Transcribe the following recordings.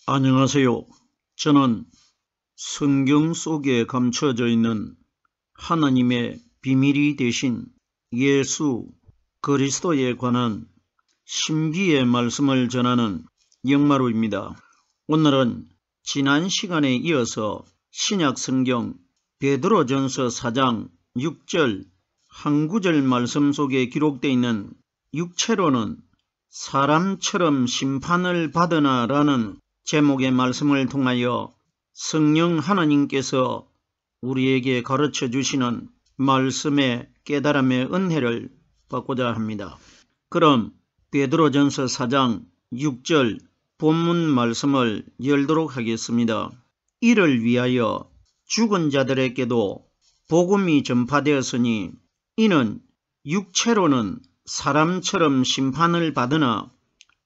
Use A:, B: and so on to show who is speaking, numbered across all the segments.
A: 안녕하세요. 저는 성경 속에 감춰져 있는 하나님의 비밀이 되신 예수 그리스도에 관한 신비의 말씀을 전하는 영마루입니다. 오늘은 지난 시간에 이어서 신약 성경 베드로전서 4장 6절 한 구절 말씀 속에 기록되어 있는 육체로는 사람처럼 심판을 받으나 라는 제목의 말씀을 통하여 성령 하나님께서 우리에게 가르쳐 주시는 말씀의 깨달음의 은혜를 받고자 합니다. 그럼 베드로전서 4장 6절 본문 말씀을 열도록 하겠습니다. 이를 위하여 죽은 자들에게도 복음이 전파되었으니 이는 육체로는 사람처럼 심판을 받으나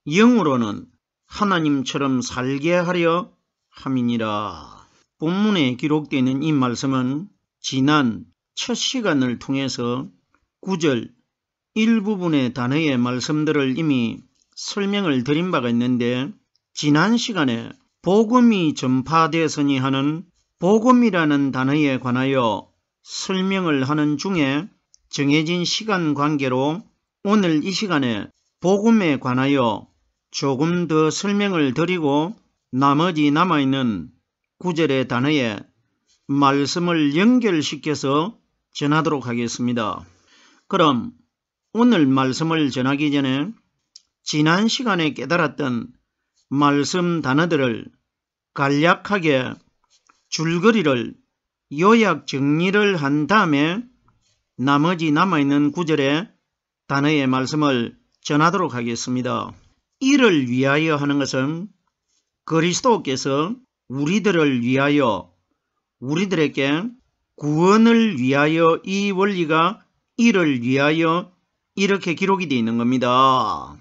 A: 영으로는 하나님처럼 살게 하려 함이니라. 본문에 기록되어 있는 이 말씀은 지난 첫 시간을 통해서 9절 일부분의 단어의 말씀들을 이미 설명을 드린 바가 있는데, 지난 시간에 복음이 전파되었으니 하는 복음이라는 단어에 관하여 설명을 하는 중에 정해진 시간 관계로 오늘 이 시간에 복음에 관하여 조금 더 설명을 드리고 나머지 남아있는 9절의 단어에 말씀을 연결시켜서 전하도록 하겠습니다. 그럼 오늘 말씀을 전하기 전에 지난 시간에 깨달았던 말씀 단어들을 간략하게 줄거리를 요약 정리를 한 다음에 나머지 남아있는 9절의 단어의 말씀을 전하도록 하겠습니다. 이를 위하여 하는 것은 그리스도께서 우리들을 위하여, 우리들에게 구원을 위하여, 이 원리가 이를 위하여 이렇게 기록이 되어 있는 겁니다.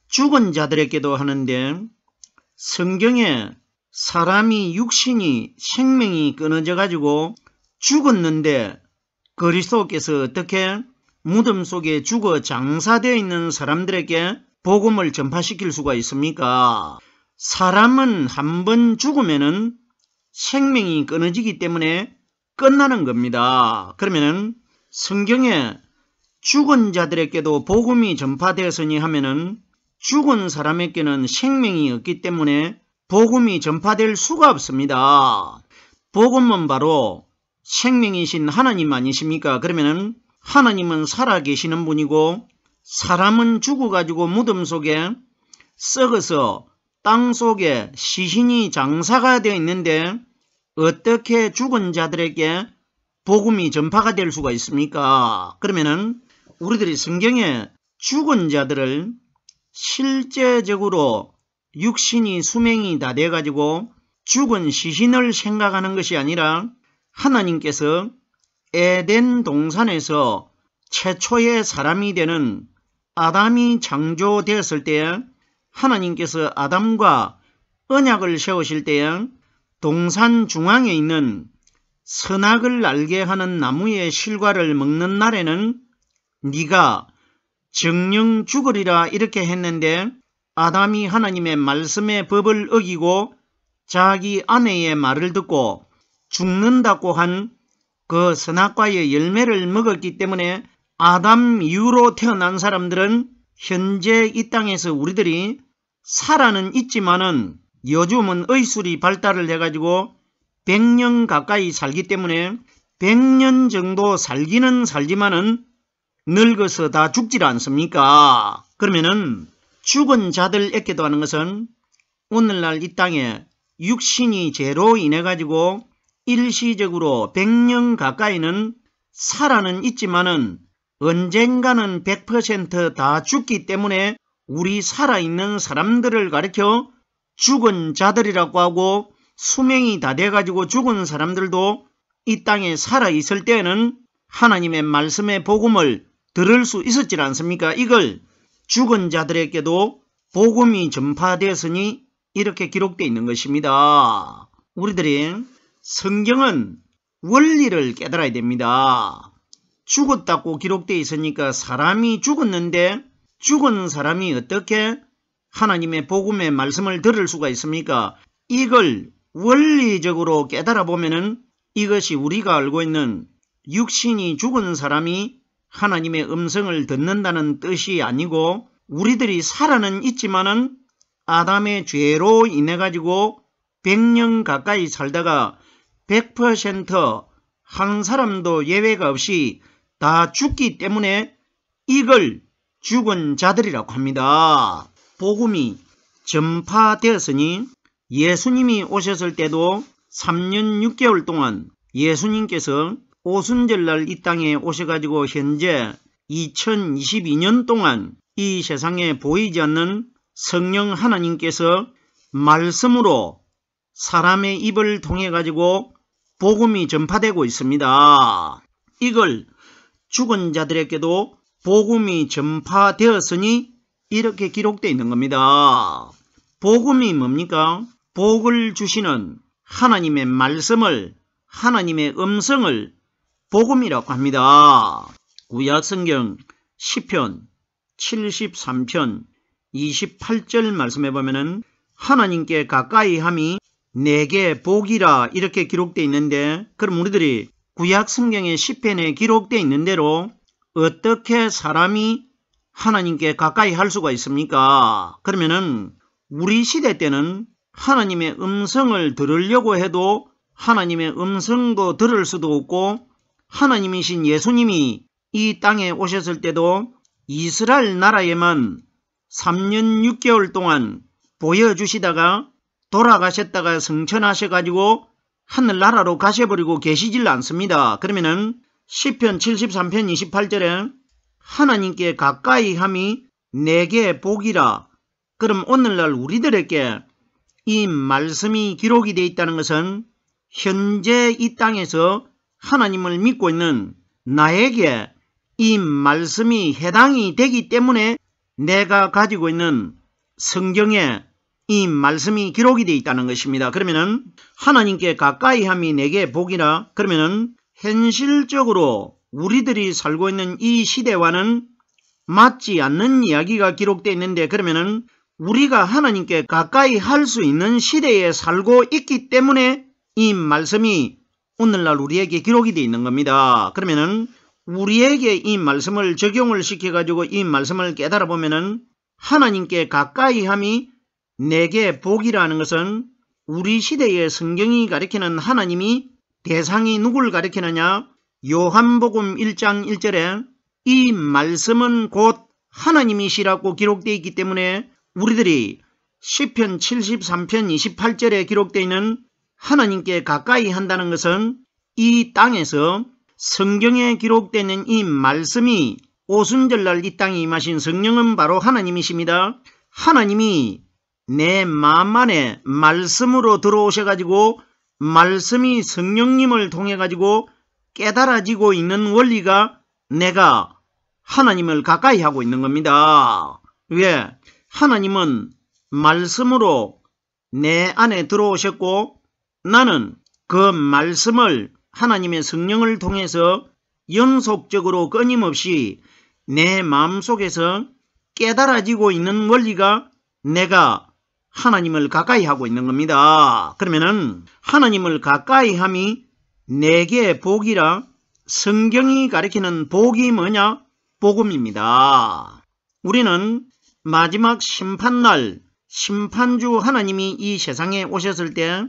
A: 죽은 자들에게도 하는데, 성경에 사람이 육신이 생명이 끊어져 가지고 죽었는데 그리스도께서 어떻게 무덤 속에 죽어 장사되어 있는 사람들에게 복음을 전파시킬 수가 있습니까? 사람은 한 번 죽으면은 생명이 끊어지기 때문에 끝나는 겁니다. 그러면은 성경에 죽은 자들에게도 복음이 전파되었으니 하면은 죽은 사람에게는 생명이 없기 때문에 복음이 전파될 수가 없습니다. 복음은 바로 생명이신 하나님 아니십니까? 그러면은 하나님은 살아계시는 분이고 사람은 죽어가지고 무덤 속에 썩어서 땅 속에 시신이 장사가 되어 있는데 어떻게 죽은 자들에게 복음이 전파가 될 수가 있습니까? 그러면은 우리들이 성경에 죽은 자들을 실제적으로 육신이 수명이 다 돼가지고 죽은 시신을 생각하는 것이 아니라 하나님께서 에덴 동산에서 최초의 사람이 되는 아담이 창조되었을 때 하나님께서 아담과 언약을 세우실 때 동산 중앙에 있는 선악을 알게 하는 나무의 실과를 먹는 날에는 네가 정령 죽으리라 이렇게 했는데, 아담이 하나님의 말씀의 법을 어기고 자기 아내의 말을 듣고 죽는다고 한 그 선악과의 열매를 먹었기 때문에 아담 이후로 태어난 사람들은 현재 이 땅에서 우리들이 살아는 있지만은 요즘은 의술이 발달을 해가지고 100년 가까이 살기 때문에 100년 정도 살기는 살지만은 늙어서 다 죽질 않습니까? 그러면은 죽은 자들에게도 하는 것은 오늘날 이 땅에 육신이 죄로 인해 가지고 일시적으로 100년 가까이는 살아는 있지만은 언젠가는 100% 다 죽기 때문에 우리 살아있는 사람들을 가리켜 죽은 자들이라고 하고, 수명이 다 돼가지고 죽은 사람들도 이 땅에 살아있을 때에는 하나님의 말씀의 복음을 들을 수 있었지 않습니까? 이걸 죽은 자들에게도 복음이 전파되었으니 이렇게 기록되어 있는 것입니다. 우리들이 성경은 원리를 깨달아야 됩니다. 죽었다고 기록되어 있으니까 사람이 죽었는데 죽은 사람이 어떻게 하나님의 복음의 말씀을 들을 수가 있습니까? 이걸 원리적으로 깨달아 보면은 이것이 우리가 알고 있는 육신이 죽은 사람이 하나님의 음성을 듣는다는 뜻이 아니고, 우리들이 살아는 있지만은 아담의 죄로 인해 가지고 100년 가까이 살다가 100% 한 사람도 예외가 없이 다 죽기 때문에 이걸 죽은 자들이라고 합니다. 복음이 전파되었으니 예수님이 오셨을 때도 3년 6개월 동안 예수님께서 오순절날 이 땅에 오셔가지고 현재 2022년 동안 이 세상에 보이지 않는 성령 하나님께서 말씀으로 사람의 입을 통해 가지고 복음이 전파되고 있습니다. 이걸 죽은 자들에게도 복음이 전파되었으니 이렇게 기록되어 있는 겁니다. 복음이 뭡니까? 복을 주시는 하나님의 말씀을, 하나님의 음성을 복음이라고 합니다. 구약성경 시편 73편 28절 말씀해 보면은 하나님께 가까이 함이 내게 복이라 이렇게 기록되어 있는데, 그럼 우리들이 구약성경의 시편에 기록되어 있는 대로 어떻게 사람이 하나님께 가까이 할 수가 있습니까? 그러면은 우리 시대 때는 하나님의 음성을 들으려고 해도 하나님의 음성도 들을 수도 없고, 하나님이신 예수님이 이 땅에 오셨을 때도 이스라엘 나라에만 3년 6개월 동안 보여주시다가 돌아가셨다가 성천하셔가지고 하늘나라로 가셔버리고 계시질 않습니다. 그러면은 시편 73편 28절에 하나님께 가까이 함이 내게 복이라. 그럼 오늘날 우리들에게 이 말씀이 기록이 되어 있다는 것은 현재 이 땅에서 하나님을 믿고 있는 나에게 이 말씀이 해당이 되기 때문에 내가 가지고 있는 성경에 이 말씀이 기록이 되어 있다는 것입니다. 그러면은 하나님께 가까이 함이 내게 복이라. 그러면은 현실적으로 우리들이 살고 있는 이 시대와는 맞지 않는 이야기가 기록되어 있는데, 그러면은 우리가 하나님께 가까이 할 수 있는 시대에 살고 있기 때문에 이 말씀이 오늘날 우리에게 기록이 되어 있는 겁니다. 그러면은 우리에게 이 말씀을 적용을 시켜가지고 이 말씀을 깨달아 보면은 하나님께 가까이 함이 내게 복이라는 것은 우리 시대의 성경이 가리키는 하나님이 대상이 누구를 가리키느냐? 요한복음 1장 1절에 이 말씀은 곧 하나님이시라고 기록되어 있기 때문에 우리들이 시편 73편 28절에 기록되어 있는 하나님께 가까이 한다는 것은 이 땅에서 성경에 기록되어 있는 이 말씀이 오순절날 이 땅에 임하신 성령은 바로 하나님이십니다. 하나님이 내 마음 안에 말씀으로 들어오셔가지고 말씀이 성령님을 통해가지고 깨달아지고 있는 원리가 내가 하나님을 가까이 하고 있는 겁니다. 왜? 하나님은 말씀으로 내 안에 들어오셨고 나는 그 말씀을 하나님의 성령을 통해서 연속적으로 끊임없이 내 마음속에서 깨달아지고 있는 원리가 내가 하나님을 가까이 하고 있는 겁니다. 그러면은 하나님을 가까이 함이 내게 복이라. 성경이 가리키는 복이 뭐냐? 복음입니다. 우리는 마지막 심판날 심판주 하나님이 이 세상에 오셨을 때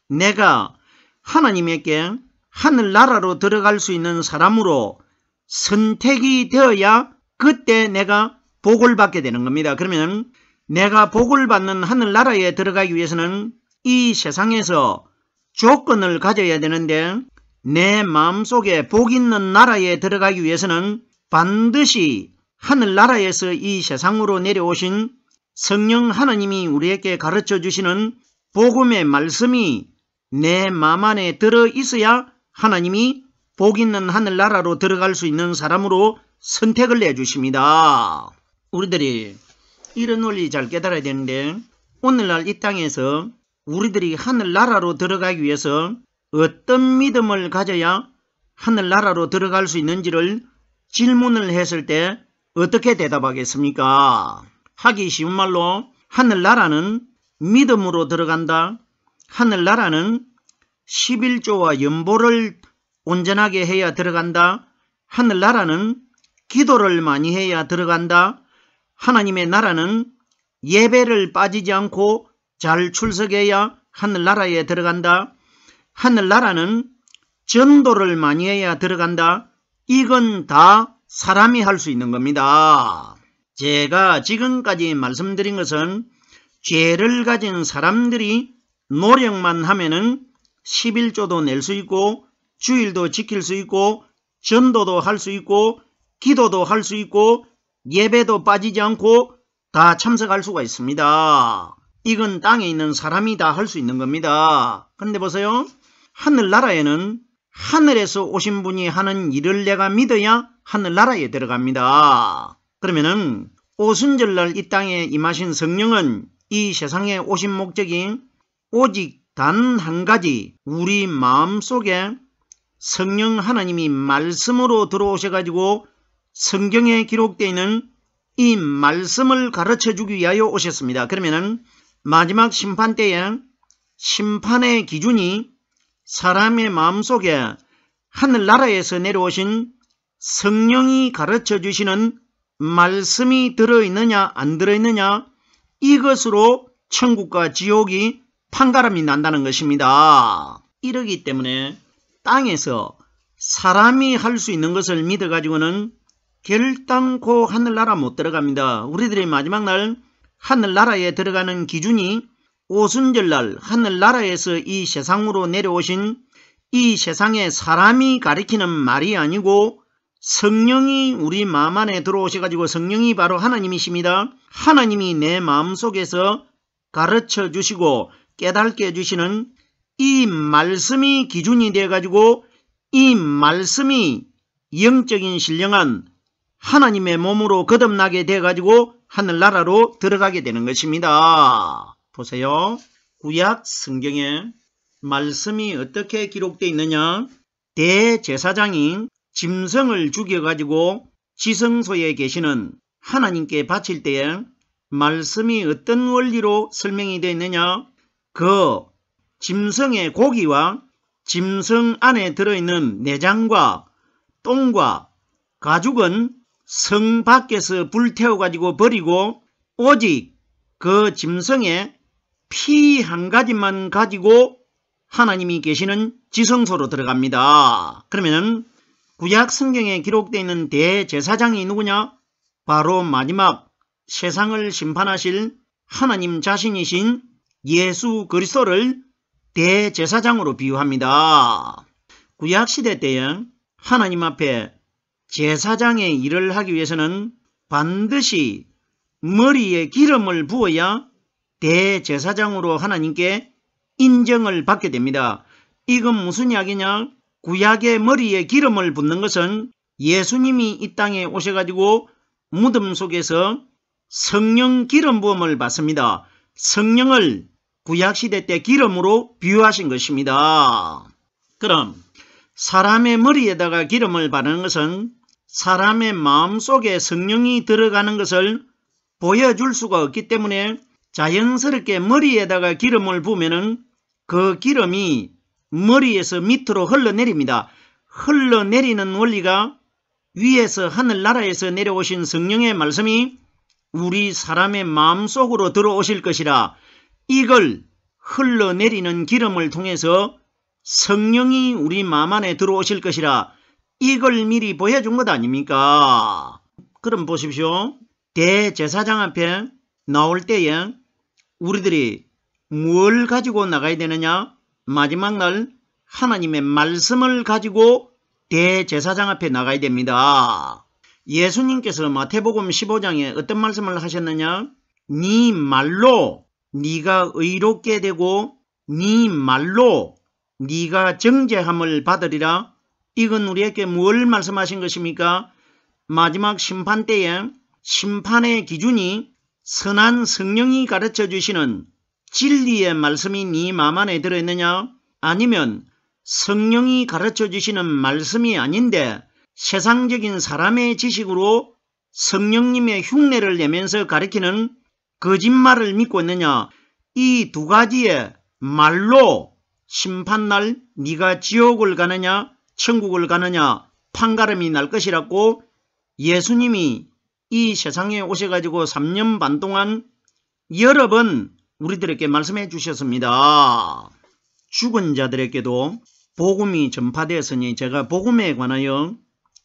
A: 내가 하나님에게 하늘나라로 들어갈 수 있는 사람으로 선택이 되어야 그때 내가 복을 받게 되는 겁니다. 그러면 내가 복을 받는 하늘나라에 들어가기 위해서는 이 세상에서 조건을 가져야 되는데, 내 마음속에 복 있는 나라에 들어가기 위해서는 반드시 하늘나라에서 이 세상으로 내려오신 성령 하나님이 우리에게 가르쳐 주시는 복음의 말씀이 내 마음 안에 들어 있어야 하나님이 복 있는 하늘나라로 들어갈 수 있는 사람으로 선택을 내주십니다. 우리들이 이런 원리 잘 깨달아야 되는데, 오늘날 이 땅에서 우리들이 하늘나라로 들어가기 위해서 어떤 믿음을 가져야 하늘나라로 들어갈 수 있는지를 질문을 했을 때 어떻게 대답하겠습니까? 하기 쉬운 말로 하늘나라는 믿음으로 들어간다, 하늘나라는 11조와 연보를 온전하게 해야 들어간다. 하늘나라는 기도를 많이 해야 들어간다. 하나님의 나라는 예배를 빠지지 않고 잘 출석해야 하늘나라에 들어간다. 하늘나라는 전도를 많이 해야 들어간다. 이건 다 사람이 할 수 있는 겁니다. 제가 지금까지 말씀드린 것은 죄를 가진 사람들이 노력만 하면은 11조도 낼 수 있고 주일도 지킬 수 있고 전도도 할 수 있고 기도도 할 수 있고 예배도 빠지지 않고 다 참석할 수가 있습니다. 이건 땅에 있는 사람이 다 할 수 있는 겁니다. 근데 보세요. 하늘나라에는 하늘에서 오신 분이 하는 일을 내가 믿어야 하늘나라에 들어갑니다. 그러면은 오순절날 이 땅에 임하신 성령은 이 세상에 오신 목적이 오직 단 한 가지, 우리 마음속에 성령 하나님이 말씀으로 들어오셔가지고 성경에 기록되어 있는 이 말씀을 가르쳐주기 위하여 오셨습니다. 그러면은 마지막 심판 때에 심판의 기준이 사람의 마음속에 하늘나라에서 내려오신 성령이 가르쳐주시는 말씀이 들어있느냐 안 들어있느냐, 이것으로 천국과 지옥이 판가름이 난다는 것입니다. 이러기 때문에 땅에서 사람이 할 수 있는 것을 믿어가지고는 결단코 하늘나라 못 들어갑니다. 우리들의 마지막 날 하늘나라에 들어가는 기준이 오순절날 하늘나라에서 이 세상으로 내려오신 이 세상의 사람이 가리키는 말이 아니고 성령이 우리 마음 안에 들어오셔가지고, 성령이 바로 하나님이십니다. 하나님이 내 마음속에서 가르쳐 주시고 깨닫게 해주시는 이 말씀이 기준이 되어가지고 이 말씀이 영적인 신령한 하나님의 몸으로 거듭나게 되어가지고 하늘나라로 들어가게 되는 것입니다. 보세요. 구약 성경에 말씀이 어떻게 기록되어 있느냐. 대제사장이 짐승을 죽여가지고 지성소에 계시는 하나님께 바칠 때에 말씀이 어떤 원리로 설명이 되어 있느냐. 그 짐승의 고기와 짐승 안에 들어있는 내장과 똥과 가죽은 성 밖에서 불태워가지고 버리고 오직 그 짐승의 피 한 가지만 가지고 하나님이 계시는 지성소로 들어갑니다. 그러면 구약 성경에 기록되어 있는 대제사장이 누구냐? 바로 마지막 세상을 심판하실 하나님 자신이신 예수 그리스도를 대제사장으로 비유합니다. 구약시대 때에 하나님 앞에 제사장의 일을 하기 위해서는 반드시 머리에 기름을 부어야 대제사장으로 하나님께 인정을 받게 됩니다. 이건 무슨 이야기냐? 구약의 머리에 기름을 붓는 것은 예수님이 이 땅에 오셔가지고 무덤 속에서 성령 기름 부음을 받습니다. 성령을 구약시대 때 기름으로 비유하신 것입니다. 그럼 사람의 머리에다가 기름을 바르는 것은 사람의 마음속에 성령이 들어가는 것을 보여줄 수가 없기 때문에 자연스럽게 머리에다가 기름을 부으면은 그 기름이 머리에서 밑으로 흘러내립니다. 흘러내리는 원리가 위에서 하늘나라에서 내려오신 성령의 말씀이 우리 사람의 마음속으로 들어오실 것이라, 이걸 흘러내리는 기름을 통해서 성령이 우리 마음 안에 들어오실 것이라 이걸 미리 보여준 것 아닙니까? 그럼 보십시오. 대제사장 앞에 나올 때에 우리들이 뭘 가지고 나가야 되느냐? 마지막 날 하나님의 말씀을 가지고 대제사장 앞에 나가야 됩니다. 예수님께서 마태복음 15장에 어떤 말씀을 하셨느냐? 네 말로 네가 의롭게 되고 네 말로 네가 정죄함을 받으리라. 이건 우리에게 뭘 말씀하신 것입니까? 마지막 심판 때에 심판의 기준이 선한 성령이 가르쳐 주시는 진리의 말씀이 네 마음 안에 들어있느냐? 아니면 성령이 가르쳐 주시는 말씀이 아닌데 세상적인 사람의 지식으로 성령님의 흉내를 내면서 가르치는 거짓말을 믿고 있느냐? 이 두 가지의 말로 심판날 네가 지옥을 가느냐 천국을 가느냐 판가름이 날 것이라고 예수님이 이 세상에 오셔가지고 3년 반 동안 여러 번 우리들에게 말씀해 주셨습니다. 죽은 자들에게도 복음이 전파되었으니 제가 복음에 관하여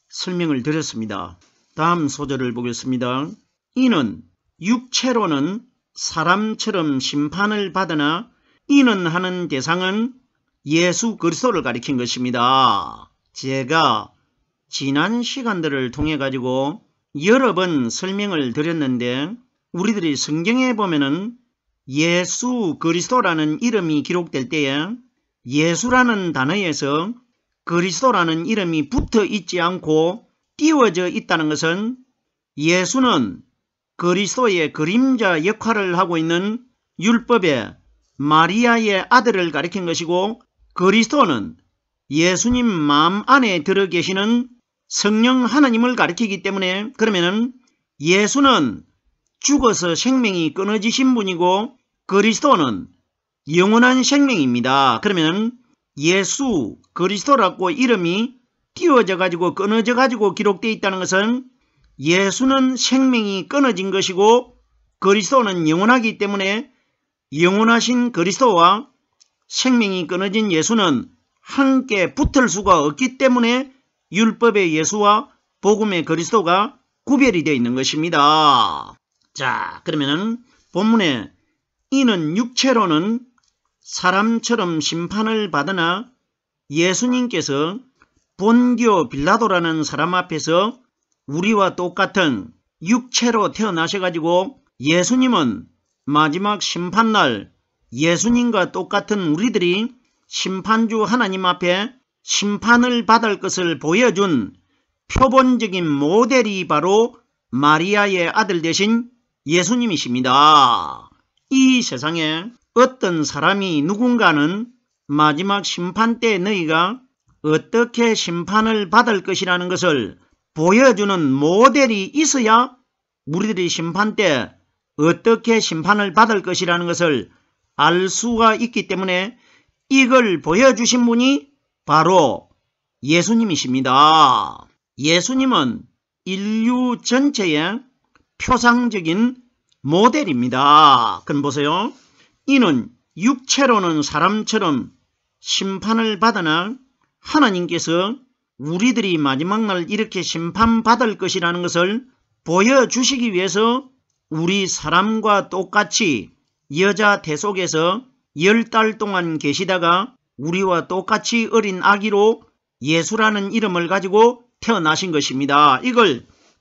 A: 설명을 드렸습니다. 다음 소절을 보겠습니다. 이는 육체로는 사람처럼 심판을 받으나 이는 하는 대상은 예수 그리스도를 가리킨 것입니다. 제가 지난 시간들을 통해 가지고 여러 번 설명을 드렸는데 우리들이 성경에 보면은 예수 그리스도라는 이름이 기록될 때에 예수라는 단어에서 그리스도라는 이름이 붙어 있지 않고 띄워져 있다는 것은 예수는 그리스도의 그림자 역할을 하고 있는 율법의 마리아의 아들을 가리킨 것이고 그리스도는 예수님 마음 안에 들어 계시는 성령 하나님을 가리키기 때문에 그러면은 예수는 죽어서 생명이 끊어지신 분이고 그리스도는 영원한 생명입니다. 그러면 예수 그리스도라고 이름이 띄워져 가지고 끊어져 가지고 기록되어 있다는 것은 예수는 생명이 끊어진 것이고 그리스도는 영원하기 때문에 영원하신 그리스도와 생명이 끊어진 예수는 함께 붙을 수가 없기 때문에 율법의 예수와 복음의 그리스도가 구별이 되어 있는 것입니다. 자, 그러면은 본문에 이는 육체로는 사람처럼 심판을 받으나 예수님께서 본디오 빌라도라는 사람 앞에서 우리와 똑같은 육체로 태어나셔가지고 예수님은 마지막 심판날 예수님과 똑같은 우리들이 심판주 하나님 앞에 심판을 받을 것을 보여준 표본적인 모델이 바로 마리아의 아들 되신 예수님이십니다. 이 세상에 어떤 사람이 누군가는 마지막 심판 때 너희가 어떻게 심판을 받을 것이라는 것을 보여주는 모델이 있어야 우리들이 심판 때 어떻게 심판을 받을 것이라는 것을 알 수가 있기 때문에 이걸 보여주신 분이 바로 예수님이십니다. 예수님은 인류 전체의 표상적인 모델입니다. 그럼 보세요. 이는 육체로는 사람처럼 심판을 받으나 하나님께서 우리들이 마지막 날 이렇게 심판받을 것이라는 것을 보여주시기 위해서 우리 사람과 똑같이 여자 태 속에서 10달 동안 계시다가 우리와 똑같이 어린 아기로 예수라는 이름을 가지고 태어나신 것입니다.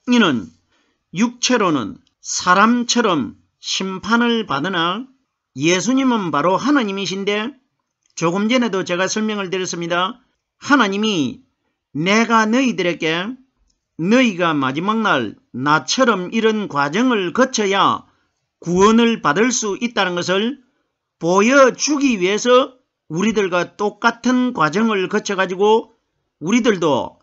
A: 이는 육체로는 사람처럼 심판을 받으나 예수님은 바로 하나님이신데 조금 전에도 제가 설명을 드렸습니다. 하나님이 내가 너희들에게 너희가 마지막 날 나처럼 이런 과정을 거쳐야 구원을 받을 수 있다는 것을 보여주기 위해서 우리들과 똑같은 과정을 거쳐가지고 우리들도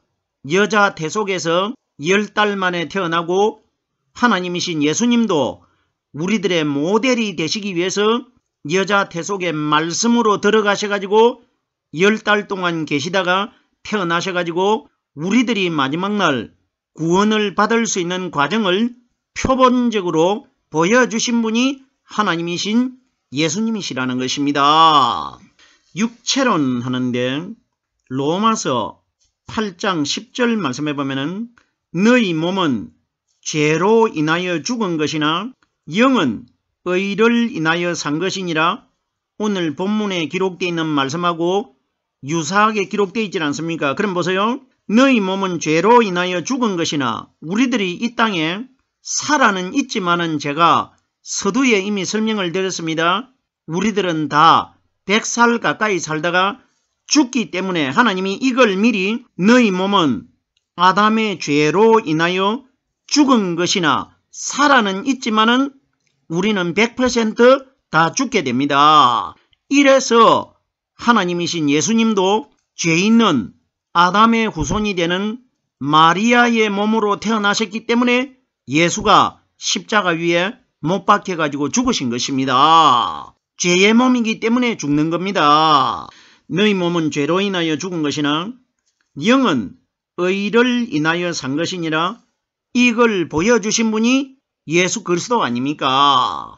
A: 여자 태 속에서 10달 만에 태어나고 하나님이신 예수님도 우리들의 모델이 되시기 위해서 여자 태 속에 말씀으로 들어가셔가지고 10달 동안 계시다가 태어나셔가지고 우리들이 마지막 날 구원을 받을 수 있는 과정을 표본적으로 보여주신 분이 하나님이신 예수님이시라는 것입니다. 육체론 하는데 로마서 8장 10절 말씀해 보면은 너희 몸은 죄로 인하여 죽은 것이나 영은 의를 인하여 산 것이니라. 오늘 본문에 기록되어 있는 말씀하고 유사하게 기록되어 있지 않습니까? 그럼 보세요. 너희 몸은 죄로 인하여 죽은 것이나 우리들이 이 땅에 살아는 있지만은 제가 서두에 이미 설명을 드렸습니다. 우리들은 다 100살 가까이 살다가 죽기 때문에 하나님이 이걸 미리 너희 몸은 아담의 죄로 인하여 죽은 것이나 살아는 있지만은 우리는 100% 다 죽게 됩니다. 이래서 하나님이신 예수님도 죄 있는 아담의 후손이 되는 마리아의 몸으로 태어나셨기 때문에 예수가 십자가 위에 못 박혀가지고 죽으신 것입니다. 죄의 몸이기 때문에 죽는 겁니다. 너희 몸은 죄로 인하여 죽은 것이나 영은 의를 인하여 산 것이니라. 이걸 보여주신 분이 예수 그리스도 아닙니까?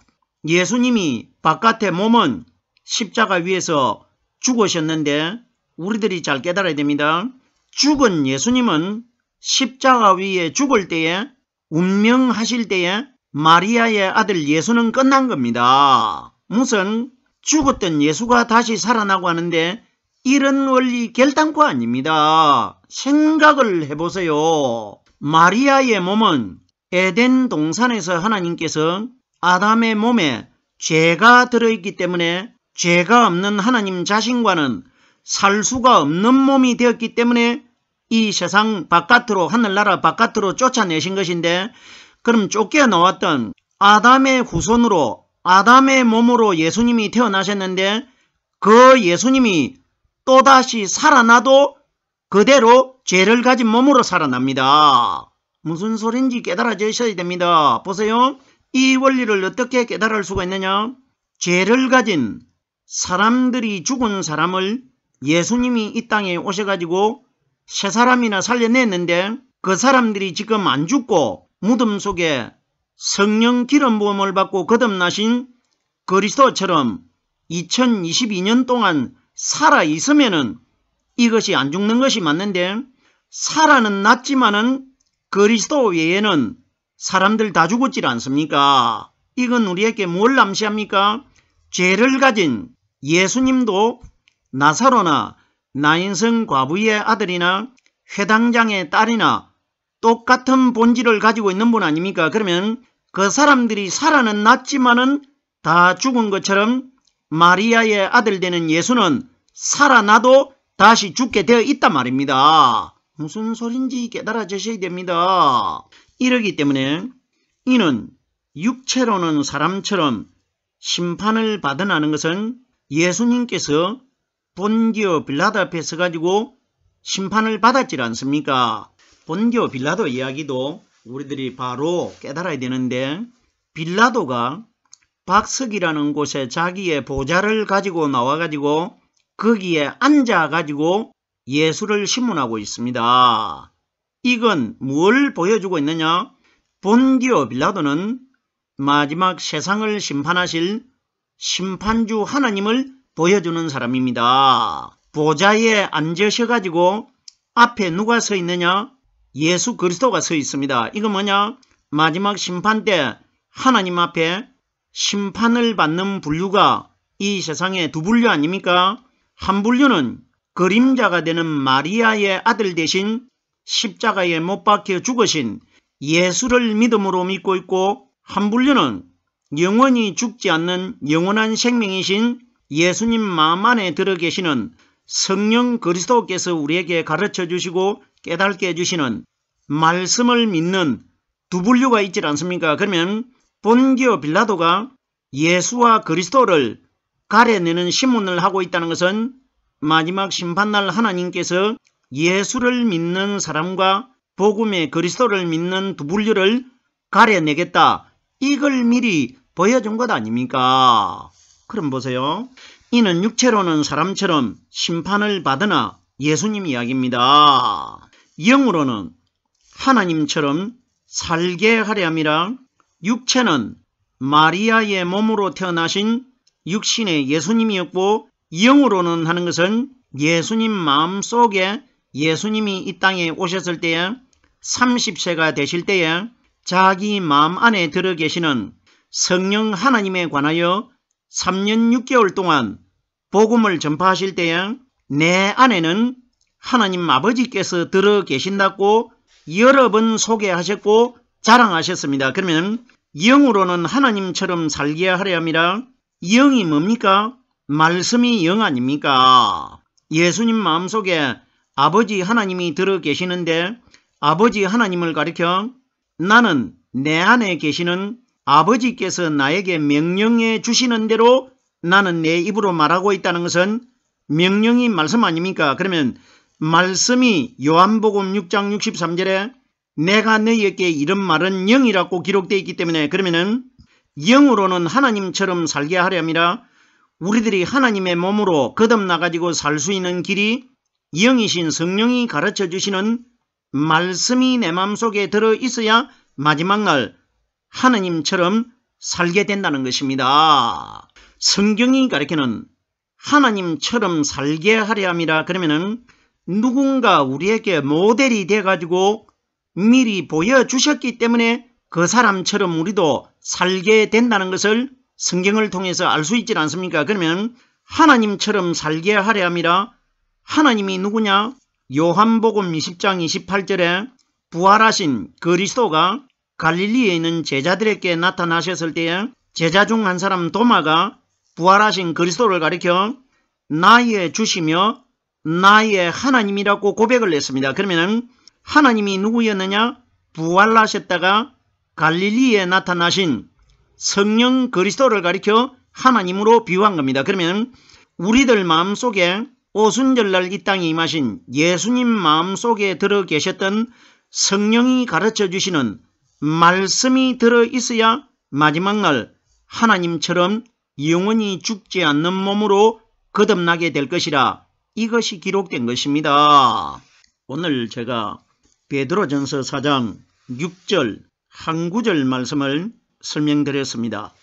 A: 예수님이 바깥의 몸은 십자가 위에서 죽으셨는데 우리들이 잘 깨달아야 됩니다. 죽은 예수님은 십자가 위에 죽을 때에 운명하실 때에 마리아의 아들 예수는 끝난 겁니다. 무슨 죽었던 예수가 다시 살아나고 하는데 이런 원리 결단코 아닙니다. 생각을 해보세요. 마리아의 몸은 에덴 동산에서 하나님께서 아담의 몸에 죄가 들어있기 때문에 죄가 없는 하나님 자신과는 살 수가 없는 몸이 되었기 때문에 이 세상 바깥으로 하늘나라 바깥으로 쫓아내신 것인데 그럼 쫓겨나왔던 아담의 후손으로 아담의 몸으로 예수님이 태어나셨는데 그 예수님이 또다시 살아나도 그대로 죄를 가진 몸으로 살아납니다. 무슨 소린지 깨달아지셔야 됩니다. 보세요. 이 원리를 어떻게 깨달을 수가 있느냐? 죄를 가진 사람들이 죽은 사람을 예수님이 이 땅에 오셔가지고 세 사람이나 살려냈는데 그 사람들이 지금 안 죽고 무덤 속에 성령 기름 부음을 받고 거듭나신 그리스도처럼 2022년 동안 살아있으면은 이것이 안 죽는 것이 맞는데 살아는 났지만은 그리스도 외에는 사람들 다 죽었지 않습니까? 이건 우리에게 뭘 암시합니까? 죄를 가진 예수님도 나사로나 나인성 과부의 아들이나 회당장의 딸이나 똑같은 본질을 가지고 있는 분 아닙니까? 그러면 그 사람들이 살아는 났지만은 다 죽은 것처럼 마리아의 아들 되는 예수는 살아나도 다시 죽게 되어 있단 말입니다. 무슨 소린지 깨달아주셔야 됩니다. 이러기 때문에 이는 육체로는 사람처럼 심판을 받으라는 것은 예수님께서 본디오 빌라도 앞에 서가지고 심판을 받았지 않습니까? 본디오 빌라도 이야기도 우리들이 바로 깨달아야 되는데 빌라도가 박석이라는 곳에 자기의 보좌를 가지고 나와가지고 거기에 앉아가지고 예수를 신문하고 있습니다. 이건 뭘 보여주고 있느냐? 본디오 빌라도는 마지막 세상을 심판하실 심판주 하나님을 보여주는 사람입니다. 보좌에 앉으셔가지고 앞에 누가 서 있느냐? 예수 그리스도가 서 있습니다. 이거 뭐냐? 마지막 심판 때 하나님 앞에 심판을 받는 분류가 이 세상에 두 분류 아닙니까? 한 분류는 그림자가 되는 마리아의 아들 대신 십자가에 못 박혀 죽으신 예수를 믿음으로 믿고 있고 한 분류는 영원히 죽지 않는 영원한 생명이신 예수님 마음 안에 들어 계시는 성령 그리스도께서 우리에게 가르쳐 주시고 깨닫게 해주시는 말씀을 믿는 두 분류가 있지 않습니까? 그러면 본디오 빌라도가 예수와 그리스도를 가려내는 신문을 하고 있다는 것은 마지막 심판날 하나님께서 예수를 믿는 사람과 복음의 그리스도를 믿는 두 분류를 가려내겠다. 이걸 미리 보여준 것 아닙니까? 그럼 보세요. 이는 육체로는 사람처럼 심판을 받으나 예수님 이야기입니다. 영으로는 하나님처럼 살게 하려 함이라. 육체는 마리아의 몸으로 태어나신 육신의 예수님이었고 영으로는 하는 것은 예수님 마음속에 예수님이 이 땅에 오셨을 때에 30세가 되실 때에 자기 마음 안에 들어 계시는 성령 하나님에 관하여 3년 6개월 동안 복음을 전파하실 때에 내 안에는 하나님 아버지께서 들어 계신다고 여러 번 소개하셨고 자랑하셨습니다. 그러면 영으로는 하나님처럼 살게 하려 함이라. 영이 뭡니까? 말씀이 영 아닙니까? 예수님 마음속에 아버지 하나님이 들어 계시는데 아버지 하나님을 가리켜 나는 내 안에 계시는 아버지께서 나에게 명령해 주시는 대로 나는 내 입으로 말하고 있다는 것은 명령이 말씀 아닙니까? 그러면 말씀이 요한복음 6장 63절에 내가 너희에게 이런 말은 영이라고 기록되어 있기 때문에 그러면은 영으로는 하나님처럼 살게 하려 함이라. 우리들이 하나님의 몸으로 거듭나가지고 살 수 있는 길이 영이신 성령이 가르쳐 주시는 말씀이 내 마음속에 들어있어야 마지막 날 하나님처럼 살게 된다는 것입니다. 성경이 가르치는 하나님처럼 살게 하려 함이라 그러면은 누군가 우리에게 모델이 돼가지고 미리 보여주셨기 때문에 그 사람처럼 우리도 살게 된다는 것을 성경을 통해서 알 수 있지 않습니까? 그러면 하나님처럼 살게 하려 함이라 하나님이 누구냐? 요한복음 20장 28절에 부활하신 그리스도가 갈릴리에 있는 제자들에게 나타나셨을 때에 제자 중 한 사람 도마가 부활하신 그리스도를 가리켜 나의 주시며 나의 하나님이라고 고백을 했습니다. 그러면 하나님이 누구였느냐? 부활하셨다가 갈릴리에 나타나신 성령 그리스도를 가리켜 하나님으로 비유한 겁니다. 그러면 우리들 마음속에 오순절날 이 땅에 임하신 예수님 마음속에 들어 계셨던 성령이 가르쳐 주시는 말씀이 들어있어야 마지막 날 하나님처럼 영원히 죽지 않는 몸으로 거듭나게 될 것이라 이것이 기록된 것입니다. 오늘 제가 베드로전서 4장 6절 한 구절 말씀을 설명드렸습니다.